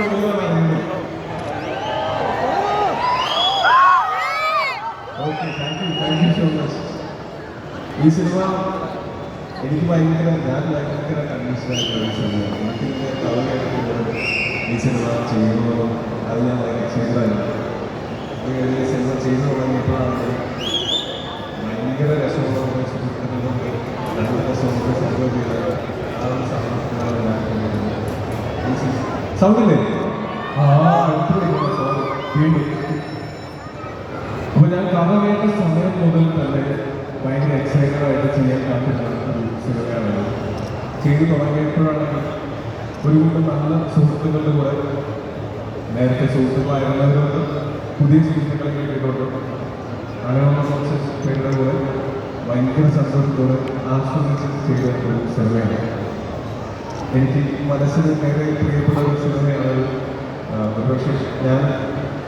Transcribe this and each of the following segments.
Okay, thank you so much. ഈ cinema എനിക്ക് ഞാൻ ഭയങ്കര കൺവിൻസ്ഡായിട്ടുള്ള ഈ സിനിമയാണ്. എനിക്കിതിൻ്റെ കവലയായിട്ടുള്ളത് ഈ സിനിമ ചെയ്യുന്നതോ അത് ഞാൻ ഭയങ്കര എക്സൈറ്റഡായിരുന്നു. ഈ സിനിമ ചെയ്തു തുടങ്ങിയപ്പോഴാണ് ഭയങ്കര രസമുള്ള സുഹൃത്തുക്കളുണ്ട്, നല്ല രസമുള്ള സിനിമ ചെയ്ത ആ ഒരു സമയത്താണ് സൗണ്ടില്ലേ സോറി വീണ്ടും. അപ്പോൾ ഞാൻ കഥ കേട്ട സമയം മുതൽ തന്നെ ഭയങ്കര എക്സൈറ്റഡായിട്ട് ചെയ്യാൻ കാത്തിട്ടുള്ള ഒരു സിനിമയാണ്. ചെയ്തു തുടങ്ങിയപ്പോഴാണ് ഒരു കൂട്ടം നല്ല സുഹൃത്തുക്കളുടെ കൂടെ, നേരത്തെ സുഹൃത്തുക്കളായിരുന്നവരോട് പുതിയ സുഹൃത്തുക്കളെ കേട്ടിട്ടുണ്ട്, അങ്ങനെ കുറച്ച് പേരുടെ കൂടെ ഭയങ്കര സന്തോഷത്തോടെ ആസ്വദിച്ച് ചെയ്ത ഒരു സിനിമയാണ്. എനിക്ക് മനസ്സിന് നേരെ പ്രിയപ്പെട്ട ഒരു സിനിമയാണ്. പക്ഷേ ഞാൻ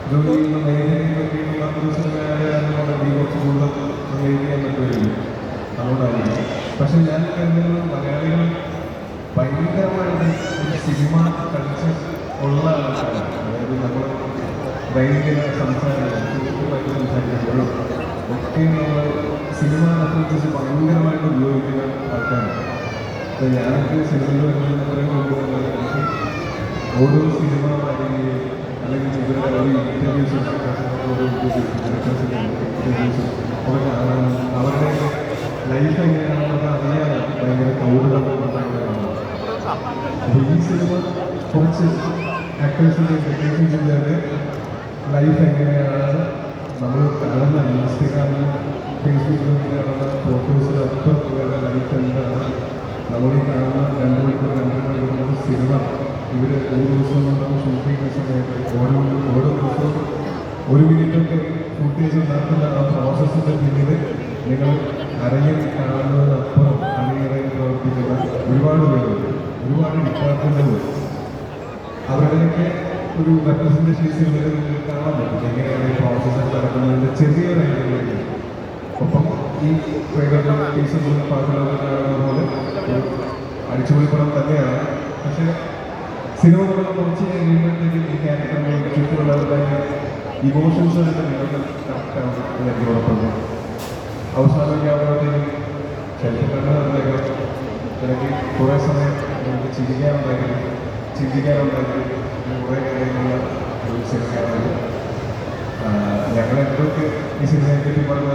ജോലി ചെയ്യുന്ന മേഖലയെ പറ്റിയുള്ള ഒരു സിനിമയായതുകൊണ്ട് കുറച്ച് കൂടുതൽ ചെയ്യാൻ പറ്റുമായിരുന്നു, അതുകൊണ്ടായിരിക്കും. പക്ഷെ ഞാൻ കരുതുന്നത് മലയാളികൾ ഭയങ്കരമായിട്ട് ഒരു സിനിമ കൾച്ചർ ഉള്ള ആൾക്കാരാണ്. അതായത് നമ്മൾ ദൈനിക സുഹൃത്തുക്കളായിട്ട് സംസാരിക്കുമ്പോഴും ഒക്കെ നമ്മൾ സിനിമ റെഫറൻസസ് ഭയങ്കരമായിട്ട് ഉപയോഗിക്കുന്ന ആൾക്കാരാണ്. അപ്പോൾ ഞാനൊക്കെ സിനിമയിൽ വരുന്നതിന് മുമ്പ് എനിക്ക് ഓരോ സിനിമ അല്ലെങ്കിൽ ഇവരുടെ ഓരോ ഇൻ്റർവ്യൂസും ഓരോ ഇൻ്റർവ്യൂസും ഒക്കെ കാണാനും അവരുടെ ലൈഫ് എങ്ങനെയാണെന്നൊക്കെ അറിയാനും ഭയങ്കര കൗതുകമുണ്ടാകുന്നതാണ്. അപ്പോൾ ഈ സിനിമ കുറച്ച് ആക്ടേഴ്സിൻ്റെ ടെക്നീഷ്യൻസിൻ്റെ ലൈഫ് എങ്ങനെയാണ് നമ്മൾ കാണുന്ന ഇൻസ്റ്റഗ്രാമിലും ഫേസ്ബുക്കിലും കാണുന്ന ഫോട്ടോസിലൊക്കെ ഇവരുടെ ലൈഫ് എന്താണ്, നമ്മൾ ഈ കാണുന്ന 2 മണിക്കൂർ സിനിമ ഇവർ ഒരു ദിവസം നമ്മൾ ഷൂട്ട് ചെയ്യുന്ന സമയത്ത് ഓരോ ദിവസവും 1 മിനിറ്റൊക്കെ ഫുട്ടേജ് ഉണ്ടാക്കുന്ന ആ പ്രോസസ്സിൻ്റെ പിന്നിൽ നിങ്ങൾ അരങ്ങിൽ കാണുന്നതിനപ്പുറം അണിയറയിൽ പ്രവർത്തിക്കുന്ന ഒരുപാട് പേരുണ്ട്, ഒരുപാട് ഡിപ്പാർട്ട്മെൻറ്റുകൾ. അവരുടെയൊക്കെ ഒരു റെപ്രസെൻറ്റേഷൻസ് നിങ്ങൾക്ക് കാണാൻ പറ്റും, എങ്ങനെയാണ് ഈ പ്രോസസ്സ് നടക്കുന്നതിൻ്റെ ചെറിയൊരു ഐഡിയയിലേക്ക്. ഒപ്പം ഈ ട്രെയിലറിലും ടീച്ചറിലും പാട്ടുകളൊക്കെ കാണുന്ന പോലെ അടിച്ചുപൊളിപ്പണം തന്നെയാണ്. പക്ഷേ സിനിമ നമ്മൾ കുറച്ച് കഴിയുമ്പോഴത്തേക്ക് ഈ ക്യാരക്ടറിനെ ചുറ്റുമുള്ളവരുടെ ഇമോഷൻസ് ഒക്കെ നിങ്ങൾക്ക് കറക്റ്റാവും എനിക്ക് ഉറപ്പുണ്ട്. അവസാനമൊക്കെ ആകുമ്പോഴത്തേക്കും ചിലപ്പോൾ കണ്ടുതന്നേക്കാം, എനിക്ക് കുറേ സമയം നമുക്ക് ചിന്തിക്കാനുണ്ടാക്കി കുറേ കാര്യങ്ങളുള്ള ഒരു സിനിമയാണ്. ഞങ്ങളെന്തൊക്കെ ഈ സിനിമയെ പറ്റി പറഞ്ഞ